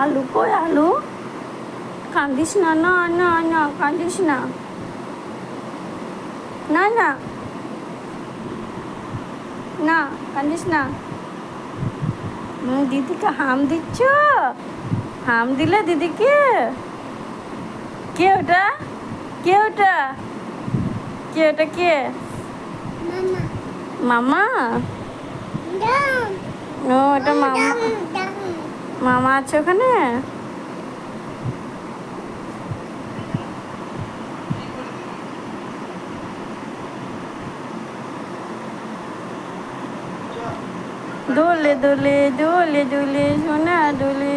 আলু কই আলু? কান্দিস না, না না না, কান্দিস না, না না না, কান্দিস না। দিদিকে হাম দিচ্ছ? হাম দিলে দিদিকে? কে ওটা? কে ওটা? কে ওটা? কে? মামা? ও ওটা মামা। মামা আছে ওখানে? দোলে দোলে দোলে দোলে সোনা দোলে।